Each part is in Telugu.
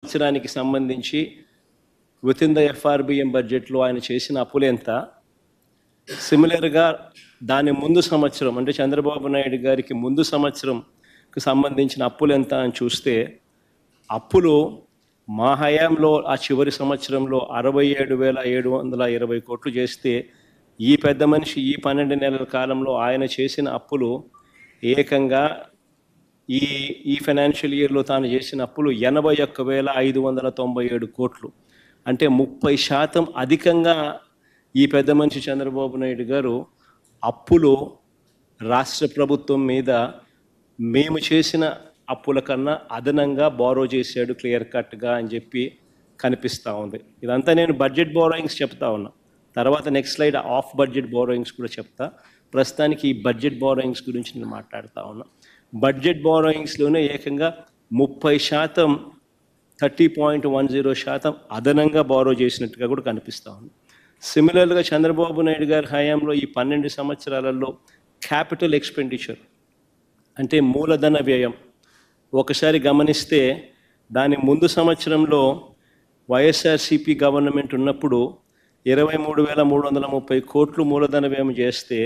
సంవత్సరానికి సంబంధించి వితిన్ ద ఎఫ్ఆర్బిఎం బడ్జెట్లో ఆయన చేసిన అప్పులు ఎంత, సిమిలర్గా దాని ముందు సంవత్సరం అంటే చంద్రబాబు నాయుడు గారికి ముందు సంవత్సరంకి సంబంధించిన అప్పులు ఎంత అని చూస్తే అప్పులు మా హయాంలో ఆ చివరి సంవత్సరంలో 67,720 కోట్లు చేస్తే ఈ పెద్ద మనిషి ఈ 12 నెలల కాలంలో ఆయన చేసిన అప్పులు ఏకంగా ఈ ఫైనాన్షియల్ ఇయర్లో తాను చేసిన అప్పులు 81,597 కోట్లు. అంటే 30% అధికంగా ఈ పెద్ద మనిషి చంద్రబాబు నాయుడు గారు అప్పులు రాష్ట్ర ప్రభుత్వం మీద మేము చేసిన అప్పుల కన్నా అదనంగా బారో చేశాడు క్లియర్ కట్గా అని చెప్పి కనిపిస్తూ ఉంది. ఇదంతా నేను బడ్జెట్ బారోయింగ్స్ చెప్తా ఉన్నా. తర్వాత next slide of budget borrowings కూడా చెప్తా. ప్రస్తుతానికి ఈ బడ్జెట్ బారోయింగ్స్ గురించి నేను మాట్లాడుతూ ఉన్నా. బడ్జెట్ బారోయింగ్స్లోనే ఏకంగా 30% 30.10% అదనంగా బారో చేసినట్టుగా కూడా కనిపిస్తూ ఉంది. సిమిలర్గా చంద్రబాబు నాయుడు గారి హయాంలో ఈ 12 సంవత్సరాలలో క్యాపిటల్ ఎక్స్పెండిచర్ అంటే మూలధన వ్యయం ఒకసారి గమనిస్తే దాని ముందు సంవత్సరంలో వైఎస్ఆర్సీపీ గవర్నమెంట్ ఉన్నప్పుడు 23,330 కోట్లు మూలధన వ్యయం చేస్తే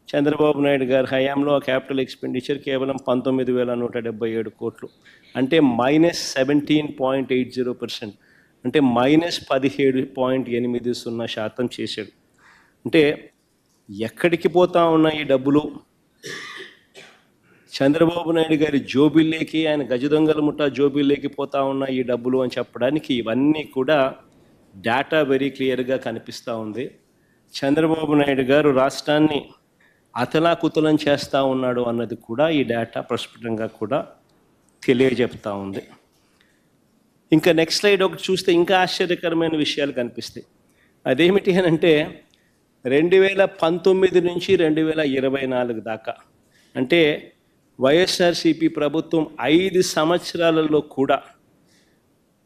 చంద్రబాబు నాయుడు గారి హయాంలో ఆ క్యాపిటల్ ఎక్స్పెండిచర్ కేవలం 19,177 కోట్లు. అంటే -17.80%, అంటే -17.80% చేశాడు. అంటే ఎక్కడికి పోతా ఉన్న ఈ డబ్బులు? చంద్రబాబు నాయుడు గారి జోబిల్లేకి, ఆయన గజదొంగల ముఠా జోబిల్లేకి పోతా ఉన్న ఈ డబ్బులు అని చెప్పడానికి ఇవన్నీ కూడా డేటా వెరీ క్లియర్గా కనిపిస్తూ ఉంది. చంద్రబాబు నాయుడు గారు రాష్ట్రాన్ని అతలాకుతలం చేస్తూ ఉన్నాడు అన్నది కూడా ఈ డేటా ప్రస్ఫుటంగా కూడా తెలియజెప్తా ఉంది. ఇంకా నెక్స్ట్ స్లైడ్ ఒకటి చూస్తే ఇంకా ఆశ్చర్యకరమైన విషయాలు కనిపిస్తాయి. అదేమిటి అని అంటే 2019 నుంచి 2024 దాకా అంటే వైఎస్ఆర్సీపీ ప్రభుత్వం 5 సంవత్సరాలలో కూడా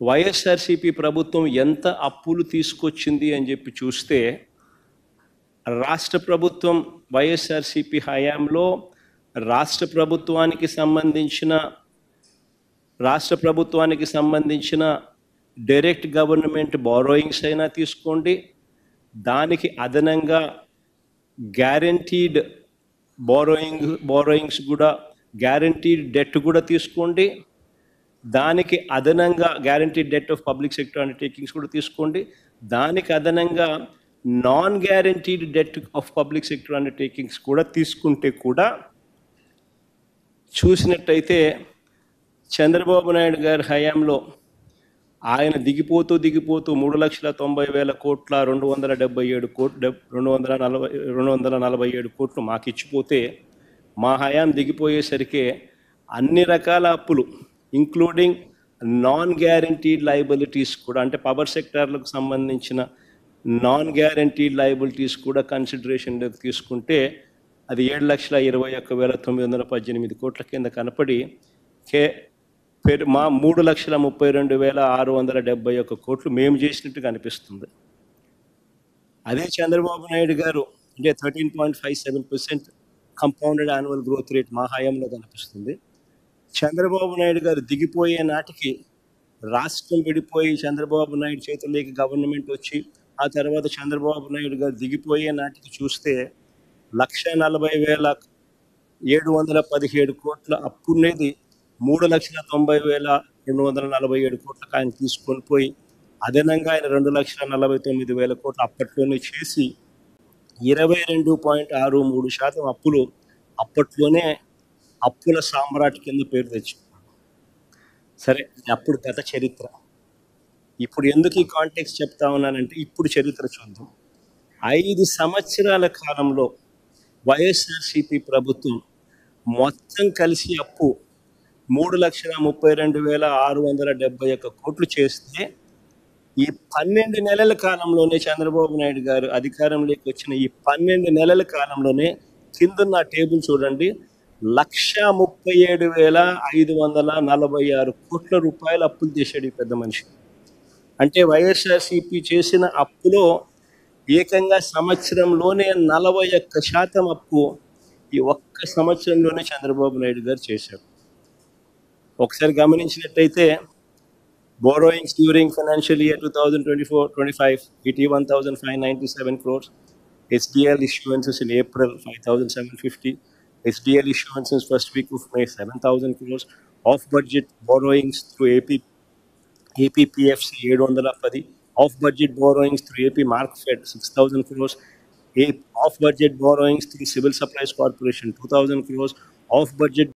వైఎస్ఆర్సీపీ ప్రభుత్వం ఎంత అప్పులు తీసుకొచ్చింది అని చెప్పి చూస్తే రాష్ట్ర ప్రభుత్వం వైఎస్ఆర్సీపీ హయాంలో రాష్ట్ర ప్రభుత్వానికి సంబంధించిన డైరెక్ట్ గవర్నమెంట్ బారోయింగ్స్ అయినా తీసుకోండి, దానికి అదనంగా గ్యారంటీడ్ బారోయింగ్స్ కూడా గ్యారంటీడ్ డెట్ కూడా తీసుకోండి, దానికి అదనంగా guaranteed det of public sector undertakings కూడా తీసుకోండి, దానికి అదనంగా non guaranteed det of public sector undertakings కూడా తీసుకుంటే కూడా చూసినట్టయితే చంద్రబాబు నాయుడు గారి హయాంలో ఆయన దిగిపోతూ 3,90,000 కోట్ల 247 కోట్లు మాకు ఇచ్చిపోతే మా హయాం దిగిపోయేసరికి అన్ని రకాల అప్పులు ఇంక్లూడింగ్ నాన్ గ్యారంటీడ్ లయబిలిటీస్ కూడా అంటే పవర్ సెక్టార్లకు సంబంధించిన నాన్ గ్యారంటీడ్ లయబిలిటీస్ కూడా కన్సిడరేషన్లోకి తీసుకుంటే అది 7,21,918 కోట్ల కింద కనపడి మా 3,32,671 కోట్లు మేము చేసినట్టుగా అనిపిస్తుంది. అదే చంద్రబాబు నాయుడు గారు అంటే 13.57% కంపౌండెడ్ యాన్యువల్ గ్రోత్ రేట్ మా హయాంలో కనిపిస్తుంది. చంద్రబాబు నాయుడు గారు దిగిపోయే నాటికి రాష్ట్రం విడిపోయి చంద్రబాబు నాయుడు చేతుల్లోకి గవర్నమెంట్ వచ్చి ఆ తర్వాత చంద్రబాబు నాయుడు గారు దిగిపోయే నాటికి చూస్తే 1,40,717 కోట్ల అప్పునేది 3,90,847 కోట్లకు ఆయన తీసుకొని పోయి అదనంగా ఆయన 2,49,000 కోట్లు అప్పట్లోనే చేసి 22.63% అప్పులు అప్పట్లోనే అప్పుల సామ్రాట్ కింద పేరు తెచ్చుకున్నాడు. సరే, అప్పుడు గత చరిత్ర. ఇప్పుడు ఎందుకు ఈ కాంటెక్స్ట్ చెప్తా ఉన్నానంటే ఇప్పుడు చరిత్ర చూద్దాం. 5 సంవత్సరాల కాలంలో వైఎస్ఆర్సీపీ ప్రభుత్వం మొత్తం కలిసి అప్పు 3,32,671 కోట్లు చేస్తే ఈ 12 నెలల కాలంలోనే చంద్రబాబు నాయుడు గారు అధికారంలోకి వచ్చిన ఈ 12 నెలల కాలంలోనే కిందన్న టేబుల్ చూడండి, 137,546 కోట్ల రూపాయలు అప్పులు చేశాడు ఈ పెద్ద మనిషి. అంటే వైఎస్ఆర్సీపీ చేసిన అప్పులో ఏకంగా సంవత్సరంలోనే 41% అప్పు ఈ ఒక్క సంవత్సరంలోనే చంద్రబాబు నాయుడు గారు చేశారు. ఒకసారి గమనించినట్టయితే Borrowings during financial year 2024-25, 81,597 crores. HDL issuances in April, 5,750. HDL issuances first week of May, 7,000 crores. Off-budget borrowings through APPFC 710. Off-budget borrowings through AP Markfed 6,000 crores. Off-budget borrowings through Civil Supplies Corporation 2,000 crores. Off-budget